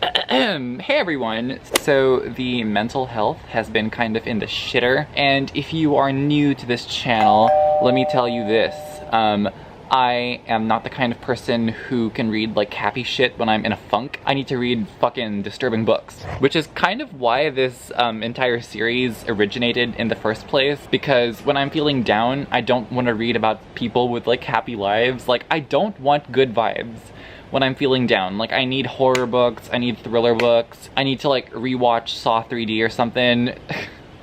Hey everyone! So the mental health has been kind of in the shitter, and if you are new to this channel, let me tell you this. I am not the kind of person who can read like happy shit when I'm in a funk. I need to read fucking disturbing books, which is kind of why this entire series originated in the first place, because when I'm feeling down, I don't want to read about people with like happy lives. Like, I don't want good vibes when I'm feeling down. Like, I need horror books, I need thriller books, I need to like rewatch Saw 3D or something.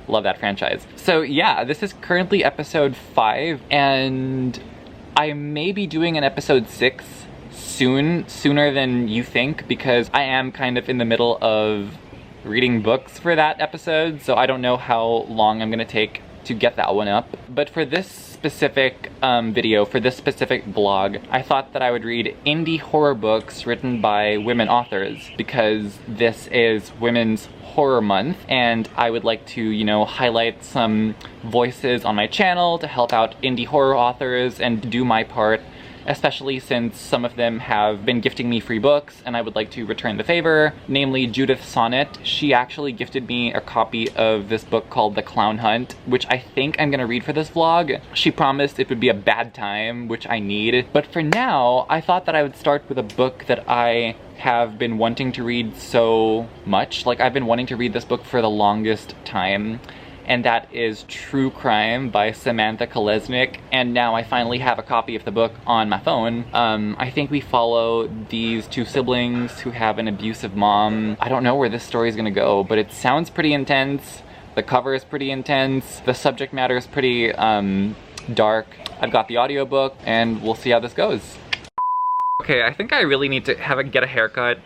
Love that franchise. So yeah, this is currently episode 5, and I may be doing an episode 6 sooner than you think, because I am kind of in the middle of reading books for that episode, so I don't know how long I'm gonna take to get that one up. But for this specific video, for this specific blog, I thought that I would read indie horror books written by women authors, because this is Women's Horror Month, and I would like to, you know, highlight some voices on my channel to help out indie horror authors and do my part, especially since some of them have been gifting me free books, and I would like to return the favor. Namely, Judith Sonnet. She actually gifted me a copy of this book called The Clown Hunt, which I think I'm gonna read for this vlog. She promised it would be a bad time, which I need. But for now, I thought that I would start with a book that I have been wanting to read so much. Like, I've been wanting to read this book for the longest time, and that is True Crime by Samantha Kolesnik, and now I finally have a copy of the book on my phone. I think we follow these two siblings who have an abusive mom. I don't know where this story is gonna go, but it sounds pretty intense. The cover is pretty intense. The subject matter is pretty dark. I've got the audiobook, and we'll see how this goes. Okay, I think I really need to get a haircut.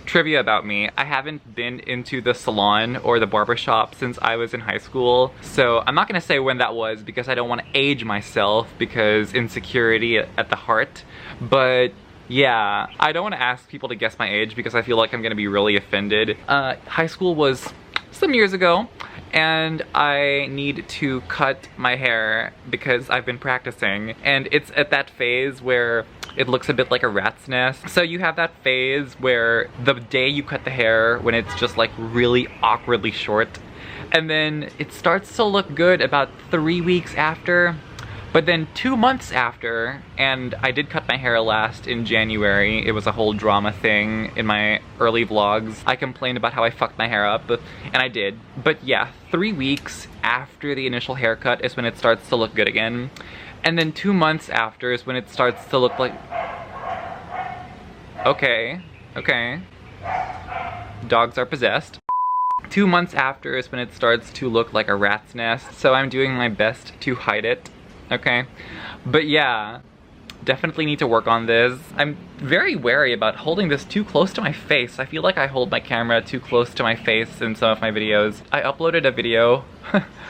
Trivia about me: I haven't been into the salon or the barbershop since I was in high school, so I'm not gonna say when that was because I don't want to age myself, because insecurity at the heart. But yeah, I don't want to ask people to guess my age because I feel like I'm gonna be really offended. High school was some years ago, and I need to cut my hair because I've been practicing, and it's at that phase where it looks a bit like a rat's nest. So you have that phase where the day you cut the hair, when it's just like really awkwardly short, and then it starts to look good about 3 weeks after, but then 2 months after, and I did cut my hair last in January. It was a whole drama thing in my early vlogs. I complained about how I fucked my hair up, and I did. But yeah, 3 weeks after the initial haircut is when it starts to look good again. And then 2 months after is when it starts to look like... Okay. Dogs are possessed. 2 months after is when it starts to look like a rat's nest, so I'm doing my best to hide it, okay? But yeah, definitely need to work on this. I'm very wary about holding this too close to my face. I feel like I hold my camera too close to my face in some of my videos. I uploaded a video,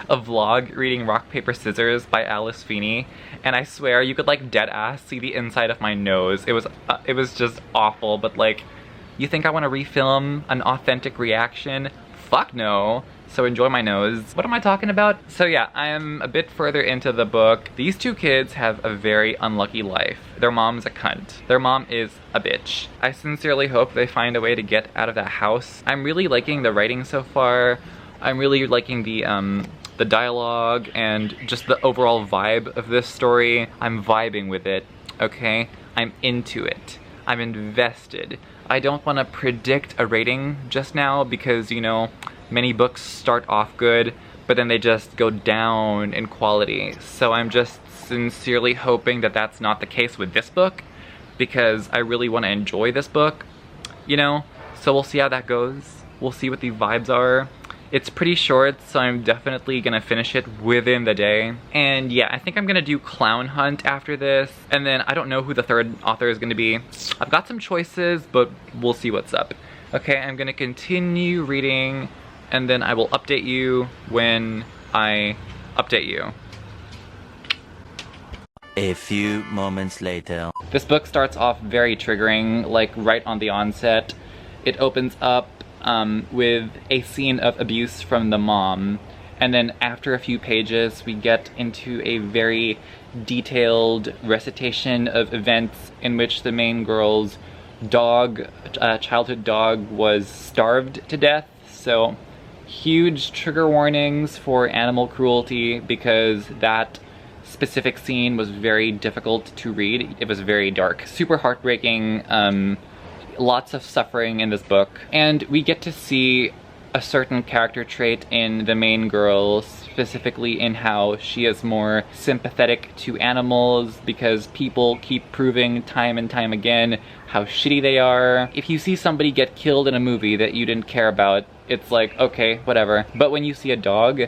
a vlog, reading Rock, Paper, Scissors by Alice Feeney, and I swear you could like dead ass see the inside of my nose. It was just awful. But like, you think I want to refilm an authentic reaction? Fuck no. So enjoy my nose. What am I talking about? So yeah, I am a bit further into the book. These two kids have a very unlucky life. Their mom's a cunt. Their mom is a bitch. I sincerely hope they find a way to get out of that house. I'm really liking the writing so far. I'm really liking the dialogue and just the overall vibe of this story. I'm vibing with it, okay? I'm into it. I'm invested. I don't want to predict a rating just now because, you know, many books start off good, but then they just go down in quality. So I'm just sincerely hoping that that's not the case with this book, because I really want to enjoy this book, you know? So we'll see how that goes. We'll see what the vibes are. It's pretty short, so I'm definitely gonna finish it within the day. And yeah, I think I'm gonna do Clown Hunt after this, and then I don't know who the third author is gonna be. I've got some choices, but we'll see what's up. Okay, I'm gonna continue reading, and then I will update you when I update you. A few moments later. This book starts off very triggering, like right on the onset. It opens up with a scene of abuse from the mom, and then after a few pages we get into a very detailed recitation of events in which the main girls childhood dog was starved to death. So huge trigger warnings for animal cruelty because that specific scene was very difficult to read. It was very dark, super heartbreaking, lots of suffering in this book. And we get to see a certain character trait in the main girl, specifically in how she is more sympathetic to animals because people keep proving time and time again how shitty they are. If you see somebody get killed in a movie that you didn't care about, it's like, okay, whatever. But when you see a dog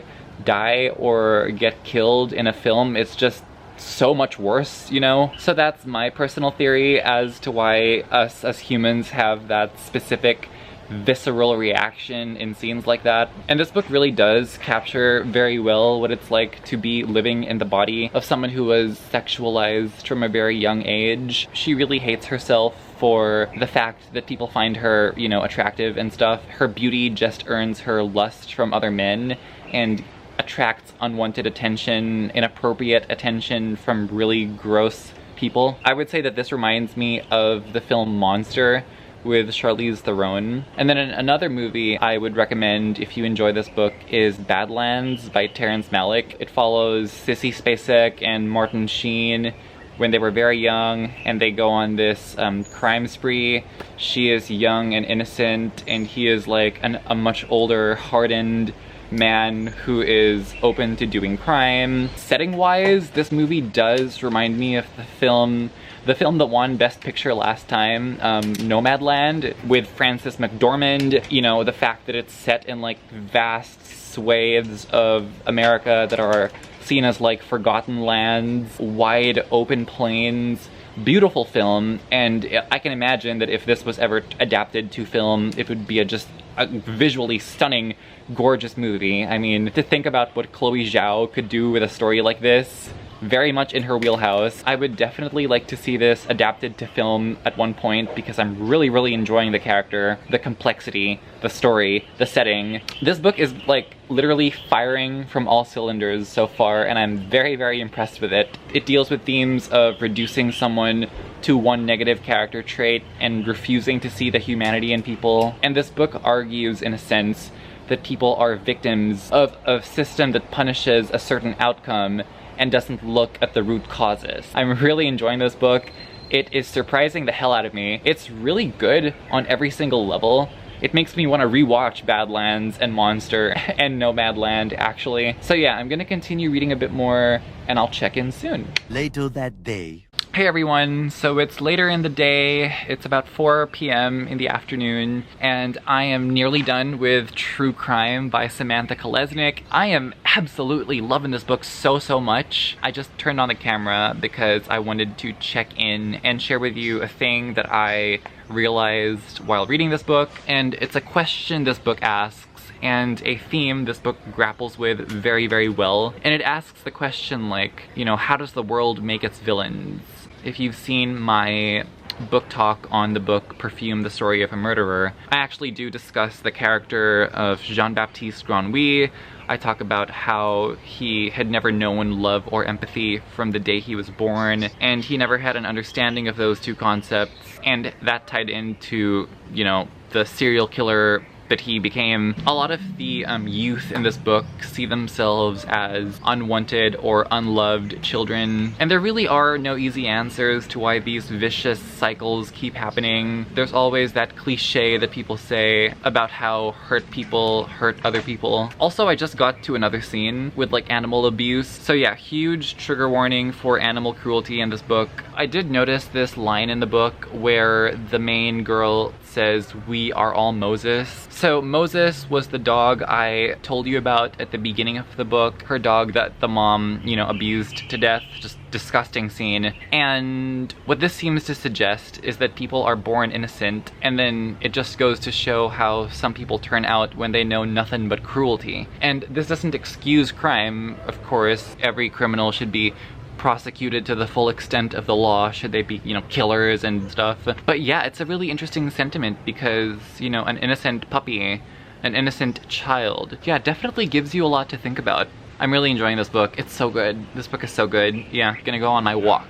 die or get killed in a film, it's just so much worse, you know? So that's my personal theory as to why us as humans have that specific visceral reaction in scenes like that. And this book really does capture very well what it's like to be living in the body of someone who was sexualized from a very young age. She really hates herself for the fact that people find her, you know, attractive and stuff. Her beauty just earns her lust from other men and attracts unwanted attention, inappropriate attention from really gross people. I would say that this reminds me of the film Monster with Charlize Theron. And then another movie I would recommend if you enjoy this book is Badlands by Terrence Malick. It follows Sissy Spacek and Martin Sheen when they were very young, and they go on this crime spree. She is young and innocent, and he is like a much older, hardened man who is open to doing crime. Setting-wise, this movie does remind me of the film that won Best Picture last time, Nomadland, with Frances McDormand. You know, the fact that it's set in like vast swathes of America that are seen as like forgotten lands, wide open plains, beautiful film. And I can imagine that if this was ever adapted to film, it would be just a visually stunning, gorgeous movie. I mean, to think about what Chloe Zhao could do with a story like this, very much in her wheelhouse. I would definitely like to see this adapted to film at one point because I'm really, really enjoying the character, the complexity, the story, the setting. This book is like literally firing from all cylinders so far, and I'm very, very impressed with it. It deals with themes of reducing someone to one negative character trait and refusing to see the humanity in people. And this book argues, in a sense, that people are victims of a system that punishes a certain outcome and doesn't look at the root causes. I'm really enjoying this book. It is surprising the hell out of me. It's really good on every single level. It makes me want to rewatch Badlands and Monster and Nomadland, actually. So yeah, I'm gonna continue reading a bit more, and I'll check in soon. Later that day. Hey everyone, so it's later in the day, it's about 4 p.m. in the afternoon, and I am nearly done with True Crime by Samantha Kolesnik. I am absolutely loving this book so much. I just turned on the camera because I wanted to check in and share with you a thing that I realized while reading this book, and it's a question this book asks and a theme this book grapples with very, very well. And it asks the question, like, you know, how does the world make its villains? If you've seen my book talk on the book Perfume, the Story of a Murderer, I actually do discuss the character of Jean-Baptiste Granouille. I talk about how he had never known love or empathy from the day he was born, and he never had an understanding of those two concepts, and that tied into, you know, the serial killer that he became. A lot of the youth in this book see themselves as unwanted or unloved children, and there really are no easy answers to why these vicious cycles keep happening. There's always that cliche that people say about how hurt people hurt other people. Also, I just got to another scene with like animal abuse, so yeah, huge trigger warning for animal cruelty in this book. I did notice this line in the book where the main girl says, "We are all Moses." So Moses was the dog I told you about at the beginning of the book. Her dog that the mom, you know, abused to death. Just disgusting scene. And what this seems to suggest is that people are born innocent, and then it just goes to show how some people turn out when they know nothing but cruelty. And this doesn't excuse crime, of course. Every criminal should be prosecuted to the full extent of the law, should they be, you know, killers and stuff. But yeah, it's a really interesting sentiment because, you know, an innocent puppy, an innocent child, yeah, definitely gives you a lot to think about. I'm really enjoying this book. It's so good. This book is so good. Yeah, gonna go on my walk.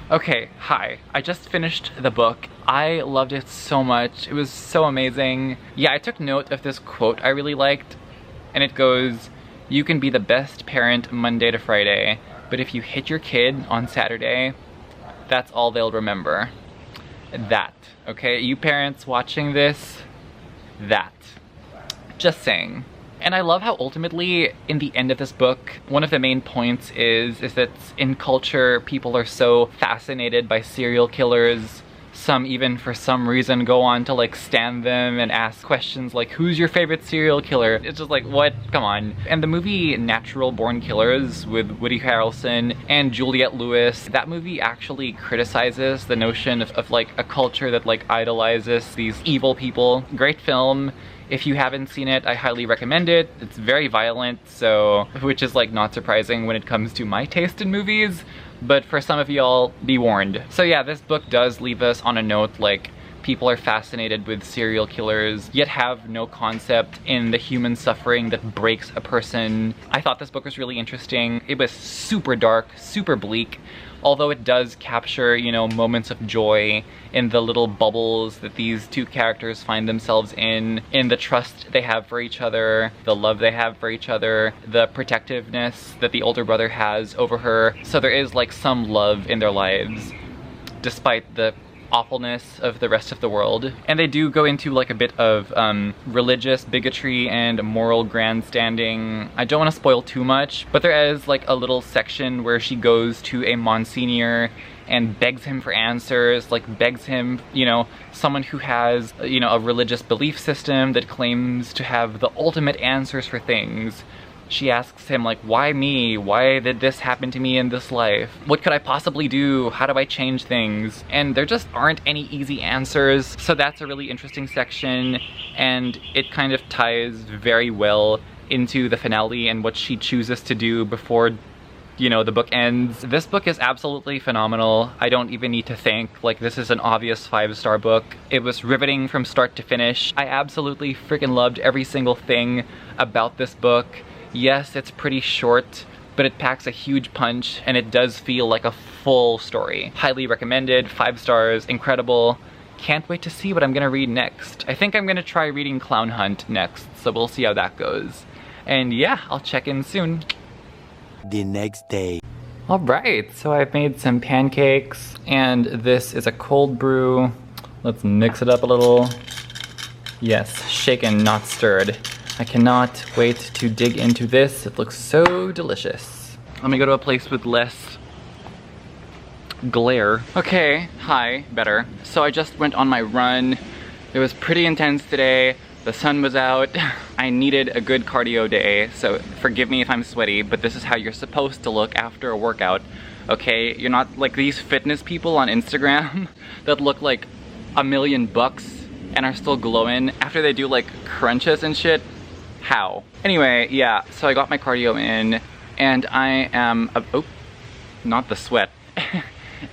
Okay, hi. I just finished the book. I loved it so much. It was so amazing. Yeah, I took note of this quote I really liked, and it goes, "You can be the best parent Monday to Friday, but if you hit your kid on Saturday, that's all they'll remember." That, okay? You parents watching this, that. Just saying. And I love how ultimately, in the end of this book, one of the main points is that in culture, people are so fascinated by serial killers. Some even, for some reason, go on to like stan them and ask questions like, who's your favorite serial killer? It's just like, what? Come on. And the movie Natural Born Killers with Woody Harrelson and Juliette Lewis, that movie actually criticizes the notion of like a culture that like idolizes these evil people. Great film. If you haven't seen it, I highly recommend it. It's very violent, so, which is like not surprising when it comes to my taste in movies, but for some of y'all, be warned. So yeah, this book does leave us on a note like people are fascinated with serial killers, yet have no concept in the human suffering that breaks a person. I thought this book was really interesting. It was super dark, super bleak, although it does capture, you know, moments of joy in the little bubbles that these two characters find themselves in the trust they have for each other, the love they have for each other, the protectiveness that the older brother has over her. So there is like some love in their lives, despite the awfulness of the rest of the world. And they do go into like a bit of religious bigotry and moral grandstanding. I don't want to spoil too much, but there is like a little section where she goes to a Monsignor and begs him for answers, like begs him, you know, someone who has, you know, a religious belief system that claims to have the ultimate answers for things. She asks him like, why me? Why did this happen to me in this life? What could I possibly do? How do I change things? And there just aren't any easy answers. So that's a really interesting section, and it kind of ties very well into the finale and what she chooses to do before, you know, the book ends. This book is absolutely phenomenal. I don't even need to think, like, this is an obvious 5-star book. It was riveting from start to finish. I absolutely freaking loved every single thing about this book. Yes, it's pretty short, but it packs a huge punch and it does feel like a full story. Highly recommended, 5 stars, incredible. Can't wait to see what I'm gonna read next. I think I'm gonna try reading Clown Hunt next, so we'll see how that goes. And yeah, I'll check in soon. The next day. Alright, so I've made some pancakes, and this is a cold brew. Let's mix it up a little. Yes, shaken, not stirred. I cannot wait to dig into this. It looks so delicious. Let me go to a place with less glare. Okay, hi, better. So I just went on my run. It was pretty intense today. The sun was out. I needed a good cardio day, so forgive me if I'm sweaty, but this is how you're supposed to look after a workout, okay? You're not like these fitness people on Instagram that look like $1,000,000 and are still glowing after they do like crunches and shit. How? Anyway, yeah, so I got my cardio in, and I am, oh, not the sweat.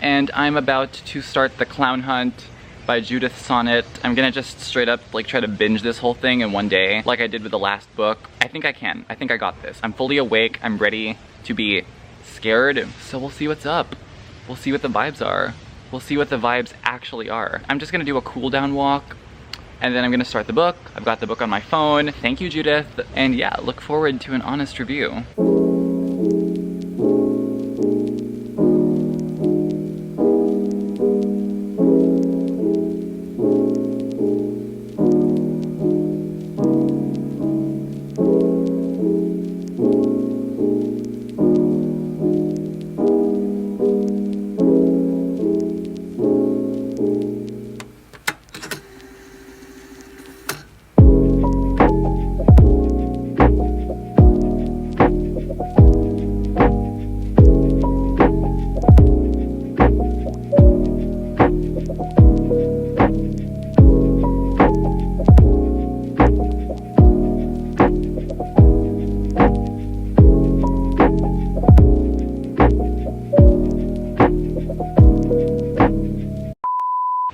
And I'm about to start The Clown Hunt by Judith Sonnet. I'm gonna just straight up like try to binge this whole thing in one day, like I did with the last book. I think I can. I think I got this. I'm fully awake. I'm ready to be scared. So we'll see what's up. We'll see what the vibes are. We'll see what the vibes actually are. I'm just gonna do a cool down walk, and then I'm gonna start the book. I've got the book on my phone. Thank you, Judith. And yeah, look forward to an honest review.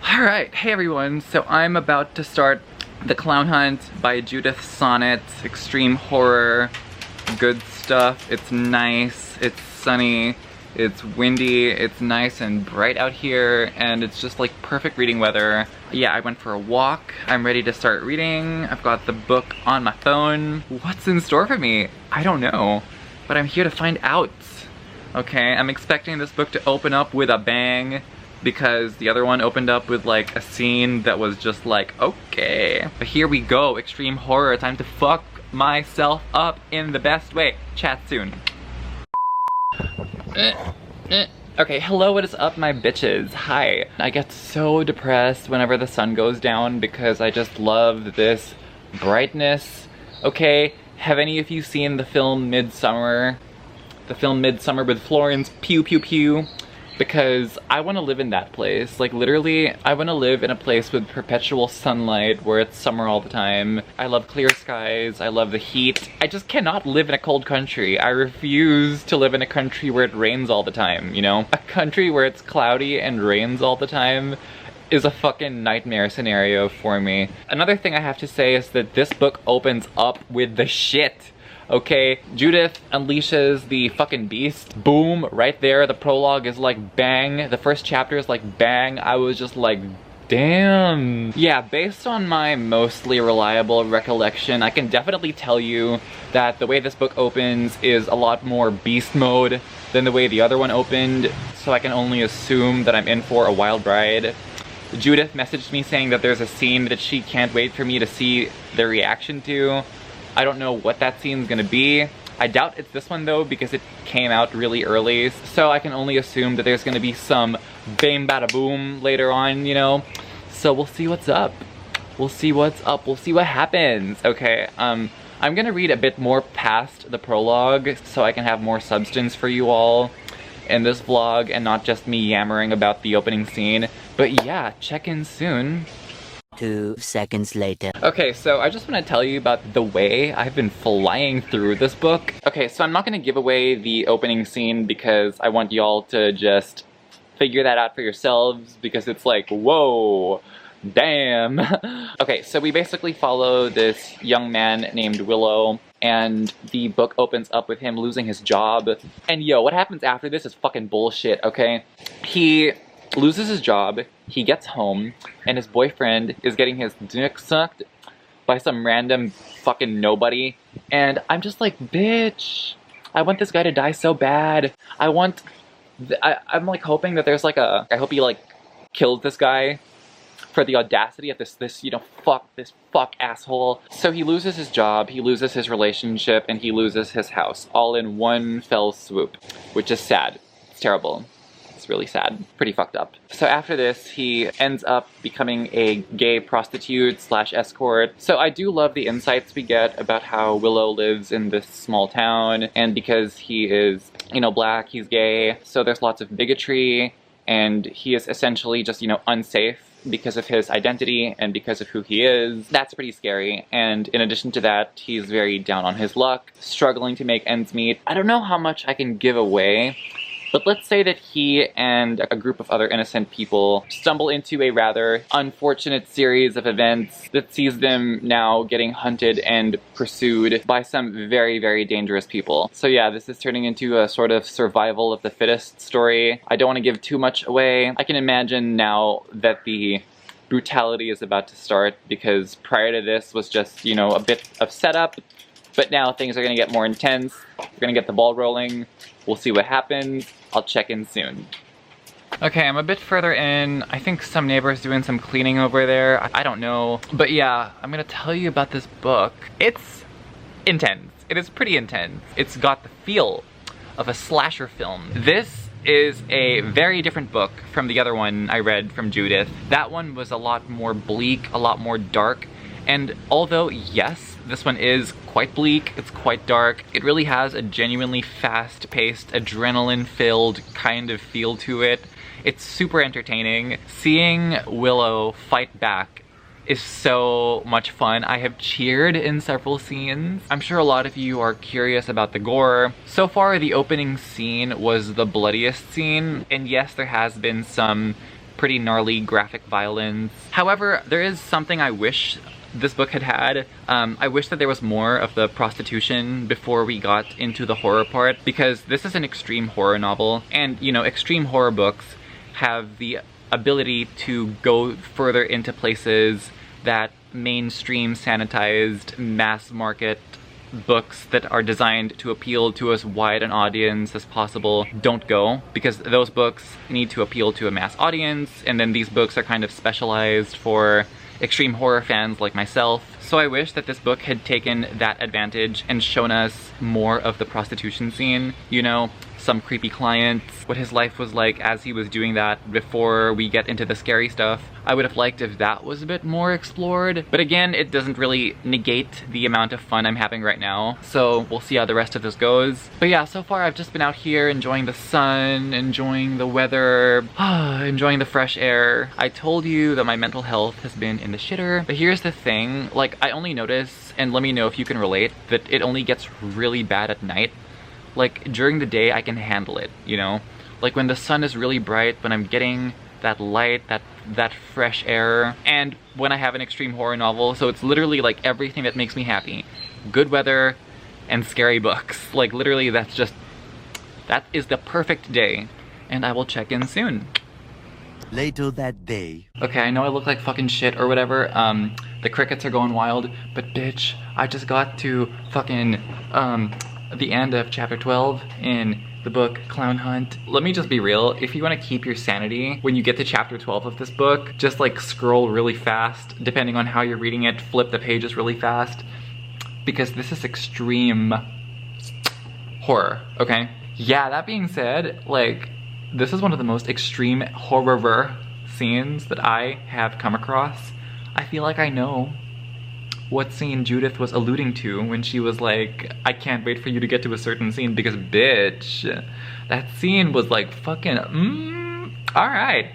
Alright, hey everyone, so I'm about to start The Clown Hunt by Judith Sonnet. Extreme horror, good stuff. It's nice, it's sunny, It's windy, it's nice and bright out here, and it's just like perfect reading weather. Yeah, I went for a walk. I'm ready to start reading. I've got the book on my phone. What's in store for me? I don't know, but I'm here to find out. Okay, I'm expecting this book to open up with a bang, because the other one opened up with like a scene that was just like, okay. But here we go, extreme horror, time to fuck myself up in the best way. Chat soon. Okay, hello, what is up, my bitches? Hi. I get so depressed whenever the sun goes down because I just love this brightness. Okay, have any of you seen the film Midsummer? The film Midsummer with Florence Pugh Pew Pew? Because I want to live in that place. Like literally, I want to live in a place with perpetual sunlight where it's summer all the time. I love clear skies, I love the heat. I just cannot live in a cold country. I refuse to live in a country where it rains all the time, you know? A country where it's cloudy and rains all the time is a fucking nightmare scenario for me. Another thing I have to say is that this book opens up with the shit. Okay, Judith unleashes the fucking beast. Boom, right there. The prologue is like bang. The first chapter is like bang. I was just like, damn. Yeah, based on my mostly reliable recollection, I can definitely tell you that the way this book opens is a lot more beast mode than the way the other one opened, so I can only assume that I'm in for a wild ride. Judith messaged me saying that there's a scene that she can't wait for me to see the reaction to. I don't know what that scene's gonna be. I doubt it's this one though, because it came out really early, so I can only assume that there's gonna be some bam bada boom later on, you know? So we'll see what's up. We'll see what's up, we'll see what happens. Okay, I'm gonna read a bit more past the prologue so I can have more substance for you all in this vlog and not just me yammering about the opening scene. But yeah, check in soon. 2 seconds later. Okay, so I just want to tell you about the way I've been flying through this book. Okay, so I'm not going to give away the opening scene because I want y'all to just figure that out for yourselves, because it's like, whoa, damn. Okay, so we basically follow this young man named Willow, and the book opens up with him losing his job. And yo, what happens after this is fucking bullshit, okay? He loses his job, he gets home, and his boyfriend is getting his dick sucked by some random fucking nobody. And I'm just like, bitch, I want this guy to die so bad. I'm like hoping that there's like I hope he like kills this guy for the audacity of this, you know, this fuck asshole. So he loses his job, he loses his relationship, and he loses his house, all in one fell swoop, which is sad. It's terrible. It's really sad. Pretty fucked up. So after this, he ends up becoming a gay prostitute slash escort. So I do love the insights we get about how Willow lives in this small town, and because he is, you know, black, he's gay, so there's lots of bigotry, and he is essentially just, you know, unsafe because of his identity and because of who he is. That's pretty scary. And in addition to that, he's very down on his luck, struggling to make ends meet. I don't know how much I can give away, but let's say that he and a group of other innocent people stumble into a rather unfortunate series of events that sees them now getting hunted and pursued by some very, very dangerous people. So yeah, this is turning into a sort of survival of the fittest story. I don't want to give too much away. I can imagine now that the brutality is about to start, because prior to this was just, you know, a bit of setup, but now things are going to get more intense. We're going to get the ball rolling. We'll see what happens. I'll check in soon. Okay, I'm a bit further in. I think some neighbor's doing some cleaning over there. I don't know. But yeah, I'm gonna tell you about this book. It's intense. It is pretty intense. It's got the feel of a slasher film. This is a very different book from the other one I read from Judith. That one was a lot more bleak, a lot more dark. And although, yes, this one is quite bleak, it's quite dark, it really has a genuinely fast-paced, adrenaline-filled kind of feel to it. It's super entertaining. Seeing Willow fight back is so much fun. I have cheered in several scenes. I'm sure a lot of you are curious about the gore. So far, the opening scene was the bloodiest scene, and yes, there has been some pretty gnarly graphic violence. However, there is something I wish this book had. I wish that there was more of the prostitution before we got into the horror part, because this is an extreme horror novel, and you know, extreme horror books have the ability to go further into places that mainstream, sanitized, mass market books that are designed to appeal to as wide an audience as possible don't go, because those books need to appeal to a mass audience, and then these books are kind of specialized for extreme horror fans like myself. So I wish that this book had taken that advantage and shown us more of the prostitution scene, you know, some creepy clients, what his life was like as he was doing that before we get into the scary stuff. I would have liked if that was a bit more explored, but again, it doesn't really negate the amount of fun I'm having right now, so we'll see how the rest of this goes. But yeah, so far I've just been out here enjoying the sun, enjoying the weather, enjoying the fresh air. I told you that my mental health has been in the shitter, but here's the thing, like, I only notice, and let me know if you can relate, that it only gets really bad at night. Like, during the day I can handle it, you know? Like when the sun is really bright, when I'm getting that light, that fresh air, and when I have an extreme horror novel, so it's literally like everything that makes me happy. Good weather and scary books. Like literally that is the perfect day, and I will check in soon. Later that day. Okay, I know I look like fucking shit or whatever, the crickets are going wild, but bitch, I just got to fucking, the end of chapter 12 in the book Clown Hunt. Let me just be real, if you want to keep your sanity when you get to chapter 12 of this book, just like scroll really fast, depending on how you're reading it, flip the pages really fast, because this is extreme horror, okay? Yeah, that being said, like, this is one of the most extreme horror scenes that I have come across. I feel like I know what scene Judith was alluding to when she was like, I can't wait for you to get to a certain scene, because bitch, that scene was like fucking, alright.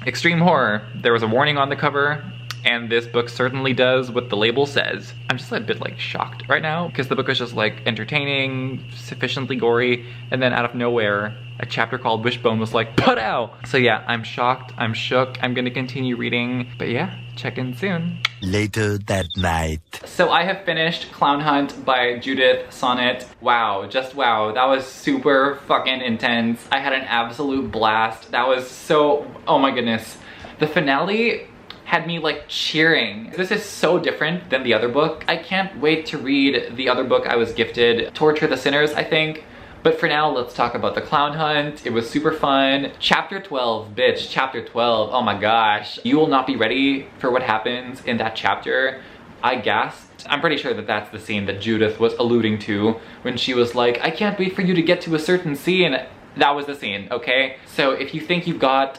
Extreme horror. There was a warning on the cover, and this book certainly does what the label says. I'm just a bit like shocked right now, because the book is just like entertaining, sufficiently gory, and then out of nowhere, a chapter called Wishbone was like, put out! So yeah, I'm shocked, I'm shook, I'm gonna continue reading, but yeah, check in soon. Later that night. So I have finished Clown Hunt by Judith Sonnet. Wow, just wow, that was super fucking intense. I had an absolute blast. That was so, oh my goodness. The finale had me like cheering. This is so different than the other book. I can't wait to read the other book I was gifted, Torture the Sinners, I think. But for now, let's talk about the Clown Hunt. It was super fun. Chapter 12, bitch, chapter 12, oh my gosh. You will not be ready for what happens in that chapter. I gasped. I'm pretty sure that that's the scene that Judith was alluding to when she was like, I can't wait for you to get to a certain scene. That was the scene, okay? So if you think you've got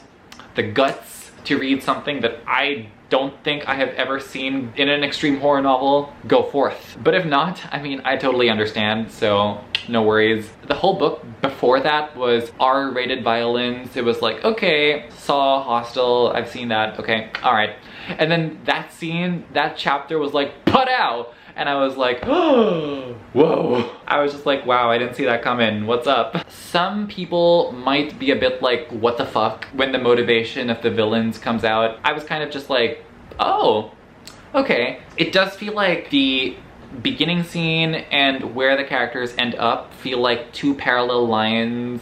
the guts to read something that I don't think I have ever seen in an extreme horror novel, go forth. But if not, I mean, I totally understand, so no worries. The whole book before that was R-rated violence. It was like, okay, Saw, Hostel, I've seen that, okay, all right. And then that scene, that chapter was like, put out! And I was like, oh, whoa. I was just like, wow, I didn't see that coming. What's up? Some people might be a bit like, what the fuck, when the motivation of the villains comes out. I was kind of just like, oh, okay. It does feel like the beginning scene and where the characters end up feel like two parallel lines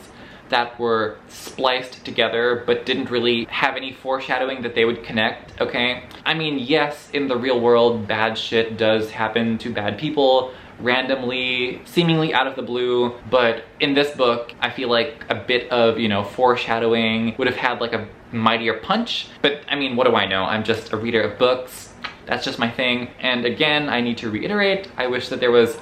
that were spliced together but didn't really have any foreshadowing that they would connect, okay? I mean, yes, in the real world, bad shit does happen to bad people randomly, seemingly out of the blue, but in this book, I feel like a bit of, you know, foreshadowing would have had like a mightier punch. But I mean, what do I know? I'm just a reader of books. That's just my thing. And again, I need to reiterate, I wish that there was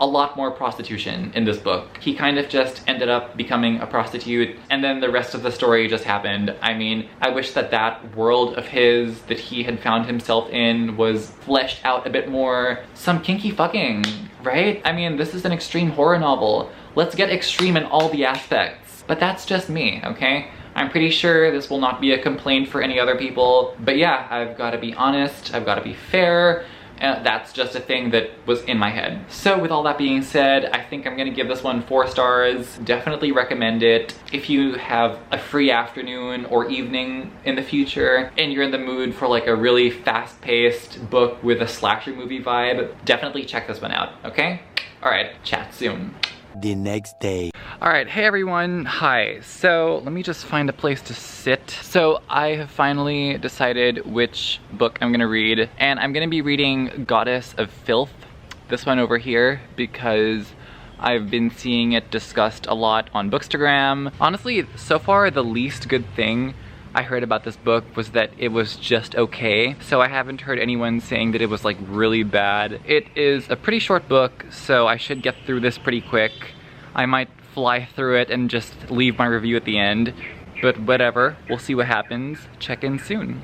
a lot more prostitution in this book. He kind of just ended up becoming a prostitute, and then the rest of the story just happened. I mean, I wish that that world of his that he had found himself in was fleshed out a bit more. Some kinky fucking, right? I mean, this is an extreme horror novel. Let's get extreme in all the aspects. But that's just me, okay? I'm pretty sure this will not be a complaint for any other people, but yeah, I've got to be honest, I've got to be fair. That's just a thing that was in my head. So with all that being said, I think I'm gonna give this one 4 stars. Definitely recommend it. If you have a free afternoon or evening in the future and you're in the mood for like a really fast-paced book with a slasher movie vibe, definitely check this one out, okay? All right, chat soon. The next day. All right, hey everyone, hi. So let me just find a place to sit. So I have finally decided which book I'm gonna read, and I'm gonna be reading Goddess of Filth, this one over here, because I've been seeing it discussed a lot on Bookstagram. Honestly, so far the least good thing I heard about this book was that it was just okay, so I haven't heard anyone saying that it was like really bad. It is a pretty short book, so I should get through this pretty quick. I might fly through it and just leave my review at the end, but whatever, we'll see what happens. Check in soon.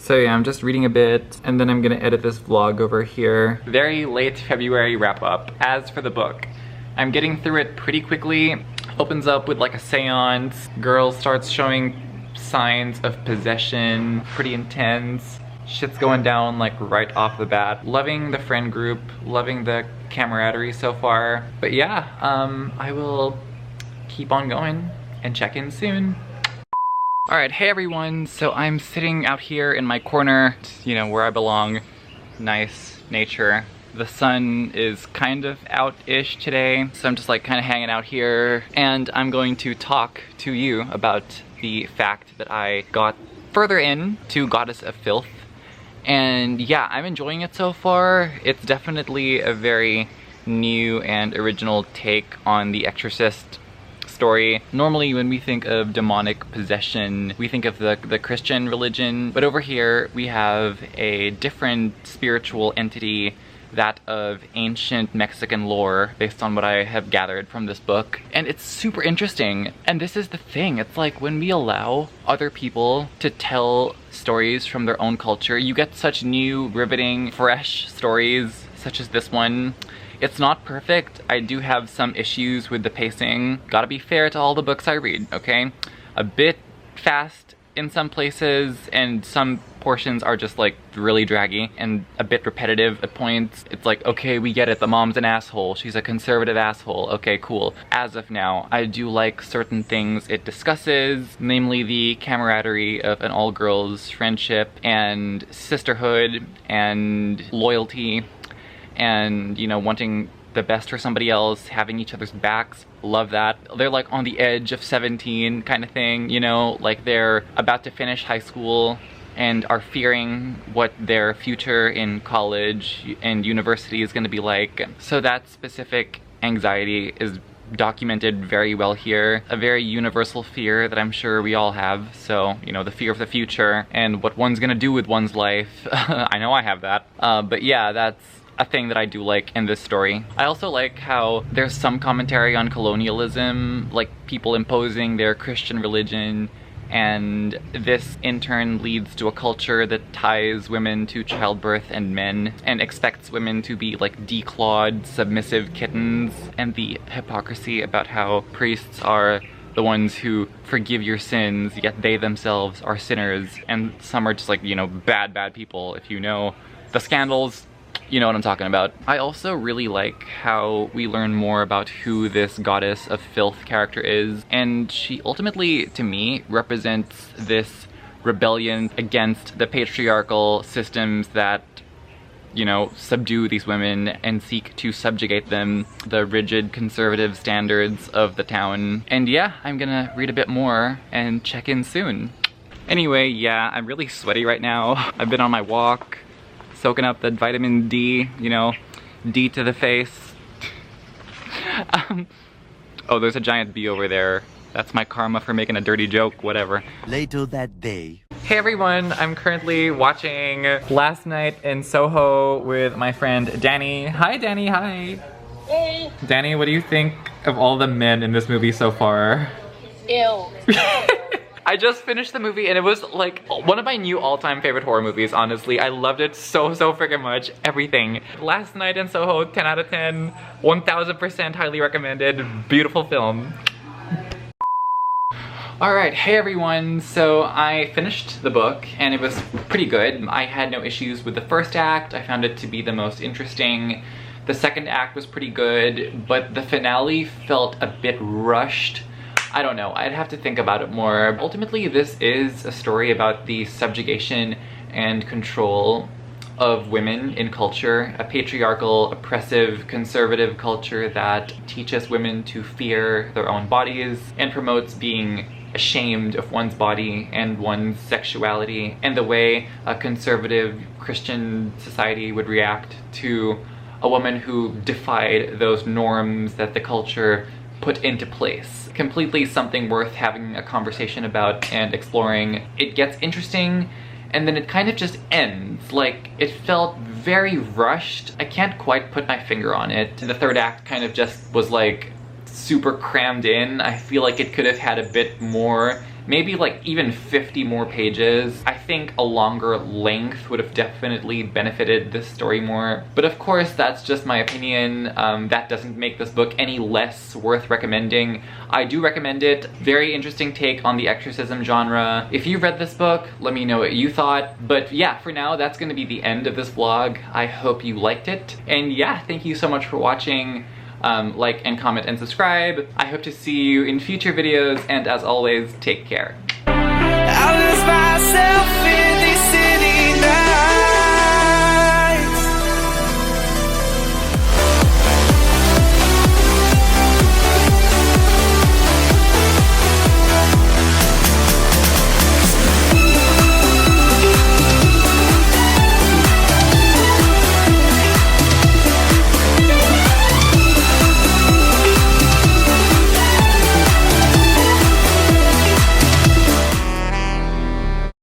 So yeah, I'm just reading a bit, and then I'm gonna edit this vlog over here. Very late February wrap up. As for the book, I'm getting through it pretty quickly. Opens up with like a seance. Girl starts showing signs of possession, pretty intense. Shit's going down like right off the bat. Loving the friend group, loving the camaraderie so far. But yeah, I will keep on going and check in soon. All right, hey everyone. So I'm sitting out here in my corner, you know, where I belong. Nice nature. The sun is kind of out-ish today, so I'm just like kind of hanging out here, and I'm going to talk to you about the fact that I got further in to Goddess of Filth. And yeah, I'm enjoying it so far. It's definitely a very new and original take on the Exorcist story. Normally when we think of demonic possession, we think of the Christian religion, but over here we have a different spiritual entity, that of ancient Mexican lore, based on what I have gathered from this book. And it's super interesting. And this is the thing, it's like when we allow other people to tell stories from their own culture, you get such new, riveting, fresh stories, such as this one. It's not perfect. I do have some issues with the pacing. Gotta be fair to all the books I read, okay? A bit fast in some places, and some portions are just like really draggy and a bit repetitive at points. It's like, okay, we get it, the mom's an asshole, she's a conservative asshole, okay, cool. As of now, I do like certain things it discusses, namely the camaraderie of an all-girls friendship and sisterhood and loyalty and, you know, wanting the best for somebody else, having each other's backs. Love that. They're like on the edge of 17 kind of thing, you know, like they're about to finish high school and are fearing what their future in college and university is going to be like. So that specific anxiety is documented very well here. A very universal fear that I'm sure we all have. So, you know, the fear of the future and what one's gonna do with one's life. I know I have that. But yeah, that's a thing that I do like in this story. I also like how there's some commentary on colonialism, like people imposing their Christian religion, and this in turn leads to a culture that ties women to childbirth and men and expects women to be like declawed, submissive kittens, and the hypocrisy about how priests are the ones who forgive your sins, yet they themselves are sinners, and some are just like, you know, bad people. If you know the scandals, you know what I'm talking about. I also really like how we learn more about who this Goddess of Filth character is, and she ultimately, to me, represents this rebellion against the patriarchal systems that, you know, subdue these women and seek to subjugate them, the rigid conservative standards of the town. And yeah, I'm gonna read a bit more and check in soon. Anyway, yeah, I'm really sweaty right now. I've been on my walk, soaking up the vitamin D, you know, D to the face. Oh, there's a giant bee over there. That's my karma for making a dirty joke, whatever. Later that day. Hey everyone, I'm currently watching Last Night in Soho with my friend Danny. Hi Danny, hi. Hey. Danny, what do you think of all the men in this movie so far? Ew. I just finished the movie and it was like one of my new all-time favorite horror movies, honestly. I loved it so freaking much. Everything. Last Night in Soho, 10 out of 10. 1000% highly recommended. Beautiful film. Alright, hey everyone! So I finished the book and it was pretty good. I had no issues with the first act. I found it to be the most interesting. The second act was pretty good, but the finale felt a bit rushed. I don't know, I'd have to think about it more. Ultimately, this is a story about the subjugation and control of women in culture, a patriarchal, oppressive, conservative culture that teaches women to fear their own bodies and promotes being ashamed of one's body and one's sexuality, and the way a conservative Christian society would react to a woman who defied those norms that the culture put into place. Completely something worth having a conversation about and exploring. It gets interesting, and then it kind of just ends. Like, it felt very rushed. I can't quite put my finger on it. The third act kind of just was like super crammed in. I feel like it could have had a bit more, maybe like even 50 more pages. I think a longer length would have definitely benefited this story more. But of course, that's just my opinion. That doesn't make this book any less worth recommending. I do recommend it. Very interesting take on the exorcism genre. If you read this book, let me know what you thought. But yeah, for now, that's gonna be the end of this vlog. I hope you liked it. And yeah, thank you so much for watching. Like and comment and subscribe. I hope to see you in future videos, and as always, take care. I lose myself